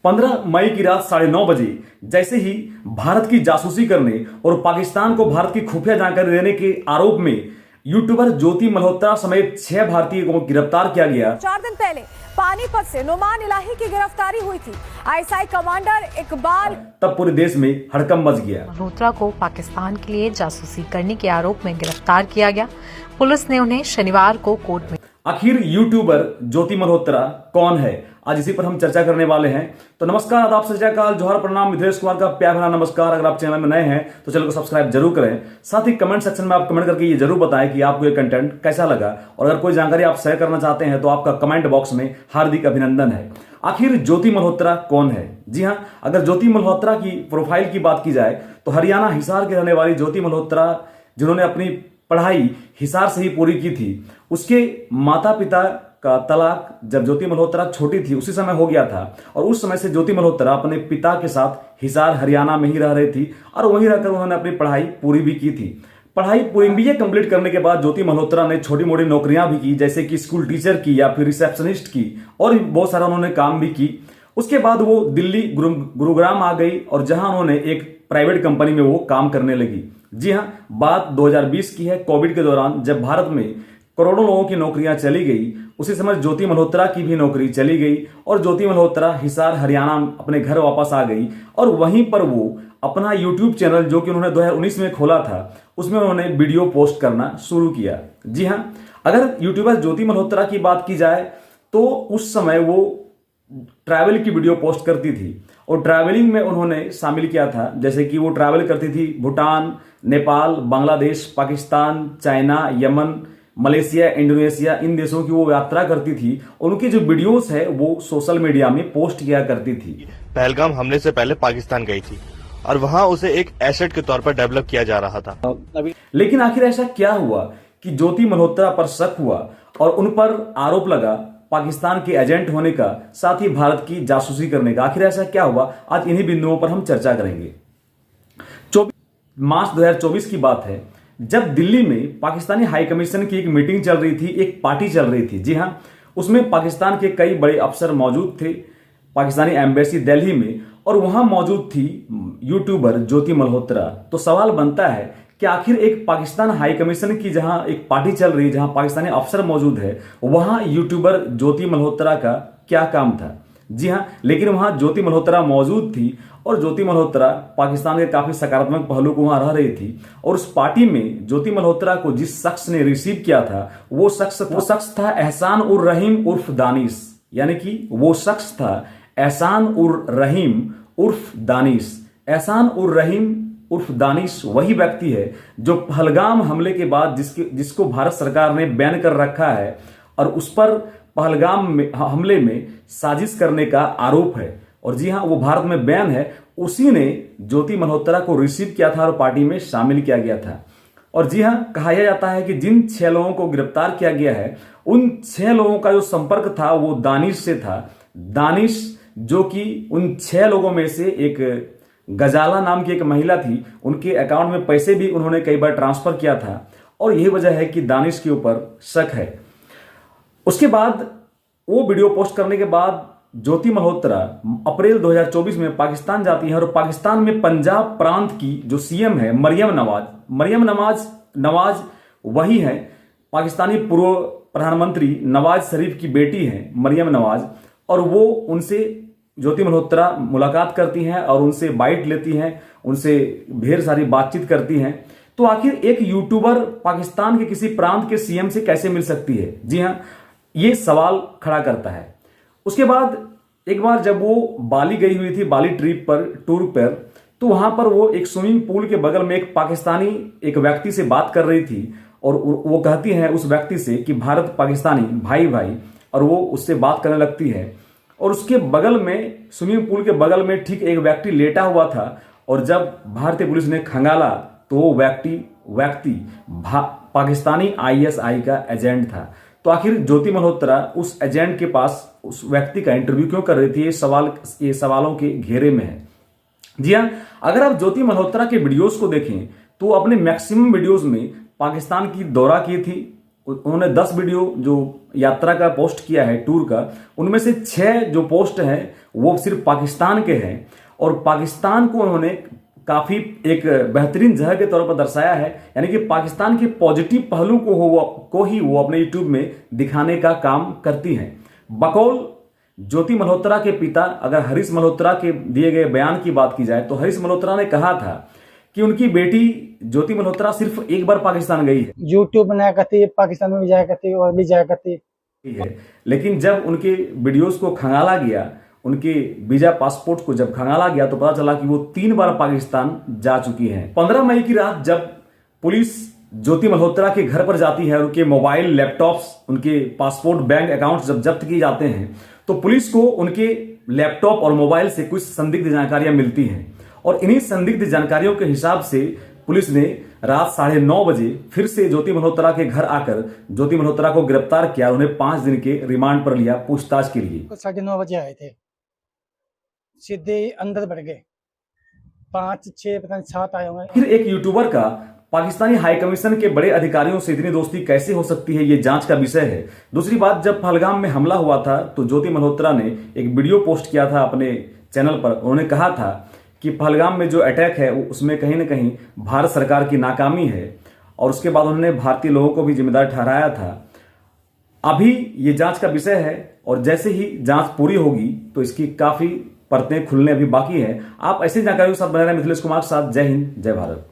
15 मई की रात 9:30 बजे जैसे ही भारत की जासूसी करने और पाकिस्तान को भारत की खुफिया जानकारी देने के आरोप में यूट्यूबर ज्योति मल्होत्रा समेत 6 भारतीयों को गिरफ्तार किया गया। 4 दिन पहले पानीपत से नुमान इलाही की गिरफ्तारी हुई थी। आईएसआई कमांडर इकबाल, तब पूरे देश में हड़कंप मच गया। मल्होत्रा को पाकिस्तान के लिए जासूसी करने के आरोप में गिरफ्तार किया गया। पुलिस ने उन्हें शनिवार को कोर्ट में। आखिर यूट्यूबर ज्योति मल्होत्रा कौन है, आज इसी पर हम चर्चा करने वाले हैं। तो नमस्कार, आदाब, सत श्री अकाल, जोहर, प्रणाम। मिथिलेश कुमार का प्यार भरा नमस्कार। अगर आप चैनल में नए हैं तो चैनल को सब्सक्राइब जरूर करें। साथ ही कमेंट सेक्शन में आप कमेंट करके ये जरूर बताएं कि आपको ये कंटेंट कैसा लगा, और अगर कोई जानकारी आप शेयर करना चाहते हैं तो आपका कमेंट बॉक्स में हार्दिक अभिनंदन है। आखिर ज्योति मल्होत्रा कौन है? जी हाँ, अगर ज्योति मल्होत्रा की प्रोफाइल की बात की जाए तो हरियाणा हिसार के रहने वाली ज्योति मल्होत्रा, जिन्होंने अपनी पढ़ाई हिसार से ही पूरी की थी, उसके माता पिता का तलाक जब ज्योति मल्होत्रा छोटी थी उसी समय हो गया था, और उस समय से ज्योति मल्होत्रा अपने पिता के साथ हिसार हरियाणा में ही रह रही थी, और वहीं रहकर उन्होंने अपनी पढ़ाई पूरी भी की थी। पढ़ाई पूरी MBA कंप्लीट करने के बाद ज्योति मल्होत्रा ने छोटी मोटी नौकरियां भी की, जैसे कि स्कूल टीचर की या फिर रिसेप्शनिस्ट की, और भी बहुत सारा उन्होंने काम भी की। उसके बाद वो दिल्ली गुरुग्राम आ गई, और जहां उन्होंने एक प्राइवेट कंपनी में वो काम करने लगी। जी हाँ, बात 2020 की है, कोविड के दौरान जब भारत में करोड़ों लोगों की नौकरियां चली गई, उसी समय ज्योति मल्होत्रा की भी नौकरी चली गई, और ज्योति मल्होत्रा हिसार हरियाणा अपने घर वापस आ गई, और वहीं पर वो अपना यूट्यूब चैनल जो कि उन्होंने 2019 में खोला था, उसमें उन्होंने वीडियो पोस्ट करना शुरू किया। जी हाँ, अगर यूट्यूबर ज्योति मल्होत्रा की बात की जाए तो उस समय वो ट्रैवल की वीडियो पोस्ट करती थी, और ट्रैवलिंग में उन्होंने शामिल किया था, जैसे कि वो ट्रैवल करती थी Bhutan, Nepal, Bangladesh, Pakistan, China, Yemen, Malaysia, Indonesia, इन देशों की वो यात्रा करती थी। उनकी जो वीडियोस है वो सोशल मीडिया में पोस्ट किया करती थी। पहलगाम हमले से पहले पाकिस्तान गई थी और वहां उसे एक एसेट के तौर पर डेवलप किया जा रहा था। लेकिन आखिर ऐसा क्या हुआ कि ज्योति मल्होत्रा पर शक हुआ और उन पर आरोप लगा पाकिस्तान के एजेंट होने का, साथ ही भारत की जासूसी करने का? आखिर ऐसा क्या हुआ, आज इन्हीं बिंदुओं पर हम चर्चा करेंगे। 24 मार्च 2024 की बात है, जब दिल्ली में पाकिस्तानी हाई कमीशन की एक मीटिंग चल रही थी, एक पार्टी चल रही थी। जी हाँ, उसमें पाकिस्तान के कई बड़े अफसर मौजूद थे, पाकिस्तानी एम्बेसी दिल्ली में, और वहां मौजूद थी यूट्यूबर ज्योति मल्होत्रा। तो सवाल बनता है कि आखिर एक पाकिस्तान हाई कमीशन की जहां एक पार्टी चल रही है, जहां पाकिस्तानी अफसर मौजूद है, वहां यूट्यूबर ज्योति मल्होत्रा का क्या काम था? जी हाँ, लेकिन वहां ज्योति मल्होत्रा मौजूद थी, और ज्योति मल्होत्रा पाकिस्तान के काफी सकारात्मक पहलू को वहां रह रही थी। और उस पार्टी में ज्योति मल्होत्रा को जिस शख्स ने रिसीव किया था वो शख्स था एहसान उर रहीम उर्फ दानिश, यानी कि वो शख्स था एहसान उर रहीम उर्फ दानिश। एहसान उर रहीम उर्फ दानिश वही व्यक्ति है जो पहलगाम हमले के बाद जिसको भारत सरकार ने बैन कर रखा है, और उस पर पहलगाम हमले में साजिश करने का आरोप है। और जी हाँ, वो भारत में बैन है। उसी ने ज्योति मल्होत्रा को रिसीव किया था और पार्टी में शामिल किया गया था। और जी हाँ, कहा यह जाता है कि जिन 6 लोगों को गिरफ्तार किया गया है, उन 6 लोगों का जो संपर्क था वो दानिश से था। दानिश जो कि उन 6 लोगों में से एक गजाला नाम की एक महिला थी, उनके अकाउंट में पैसे भी उन्होंने कई बार ट्रांसफर किया था, और यही वजह है कि दानिश के ऊपर शक है। उसके बाद वो वीडियो पोस्ट करने के बाद ज्योति मल्होत्रा अप्रैल 2024 में पाकिस्तान जाती है, और पाकिस्तान में पंजाब प्रांत की जो सीएम है मरियम नवाज वही है, पाकिस्तानी पूर्व प्रधानमंत्री नवाज शरीफ की बेटी है मरियम नवाज, और वो उनसे ज्योति मल्होत्रा मुलाकात करती हैं और उनसे बाइट लेती हैं, उनसे ढेर सारी बातचीत करती हैं। तो आखिर एक यूट्यूबर पाकिस्तान के किसी प्रांत के सीएम से कैसे मिल सकती है? जी हाँ, ये सवाल खड़ा करता है। उसके बाद एक बार जब वो बाली गई हुई थी, बाली ट्रिप पर, टूर पर, तो वहां पर वो एक स्विमिंग पूल के बगल में एक पाकिस्तानी एक व्यक्ति से बात कर रही थी, और वो कहती है उस व्यक्ति से कि भारत पाकिस्तानी भाई भाई, और वो उससे बात करने लगती है। और उसके बगल में, स्विमिंग पूल के बगल में ठीक एक व्यक्ति लेटा हुआ था, और जब भारतीय पुलिस ने खंगाला तो वो व्यक्ति पाकिस्तानी ISI का एजेंट था। तो आखिर ज्योति मल्होत्रा उस एजेंट के पास उस व्यक्ति का इंटरव्यू क्यों कर रही थी? ये सवालों के घेरे में है। जी हाँ, अगर आप ज्योति मल्होत्रा के वीडियोस को देखें तो अपने मैक्सिमम वीडियोस में पाकिस्तान की दौरा की थी, उन्होंने 10 वीडियो जो यात्रा का पोस्ट किया है टूर का, उनमें से 6 जो पोस्ट हैं वो सिर्फ पाकिस्तान के हैं और पाकिस्तान को उन्होंने काफी एक बेहतरीन जगह के तौर पर दर्शाया है, यानी कि पाकिस्तान के पॉजिटिव पहलू को ही वो अपने यूट्यूब में दिखाने का काम करती हैं। बकौल ज्योति मल्होत्रा के पिता, अगर हरीश मल्होत्रा के दिए गए बयान की बात की जाए तो हरीश मल्होत्रा ने कहा था कि उनकी बेटी ज्योति मल्होत्रा सिर्फ एक बार पाकिस्तान गई है, यूट्यूब बनाया करती, पाकिस्तान में भी जाया करती और भी जाया करती है। लेकिन जब उनके वीडियोस को खंगाला गया, उनके वीजा पासपोर्ट को जब खंगाला गया तो पता चला कि वो 3 बार पाकिस्तान जा चुकी हैं। 15 मई की रात जब पुलिस ज्योति मल्होत्रा के घर पर जाती है, उनके मोबाइल, लैपटॉप्स, उनके पासपोर्ट, बैंक अकाउंट जब जब्त किए जाते हैं तो पुलिस को उनके लैपटॉप और मोबाइल से कुछ संदिग्ध जानकारियां मिलती हैं और इन्हीं संदिग्ध जानकारियों के हिसाब से पुलिस ने रात 9:30 बजे फिर से ज्योति मल्होत्रा के घर आकर ज्योति मल्होत्रा को गिरफ्तार किया, उन्हें 5 दिन के रिमांड पर लिया पूछताछ के लिए। 9:30 बजे आए थे, सीधे अंदर बढ़ गए, 5, 6 पता नहीं 7 आए होंगे। फिर एक यूट्यूबर का पाकिस्तानी हाई कमीशन के बड़े अधिकारियों से इतनी दोस्ती कैसे हो सकती है, ये जांच का विषय है। दूसरी बात, जब पहलगाम में हमला हुआ था तो ज्योति मल्होत्रा ने एक वीडियो पोस्ट किया था अपने चैनल पर। उन्होंने कहा था कि पहलगाम में जो अटैक है उसमें कहीं ना कहीं भारत सरकार की नाकामी है और उसके बाद उन्होंने भारतीय लोगों को भी जिम्मेदार ठहराया था। अभी ये जांच का विषय है और जैसे ही जांच पूरी होगी तो इसकी काफी परतें खुलने अभी बाकी है। आप ऐसी जानकारियों के साथ बने रहें। मिथिलेश कुमार के साथ, जय हिंद, जय भारत।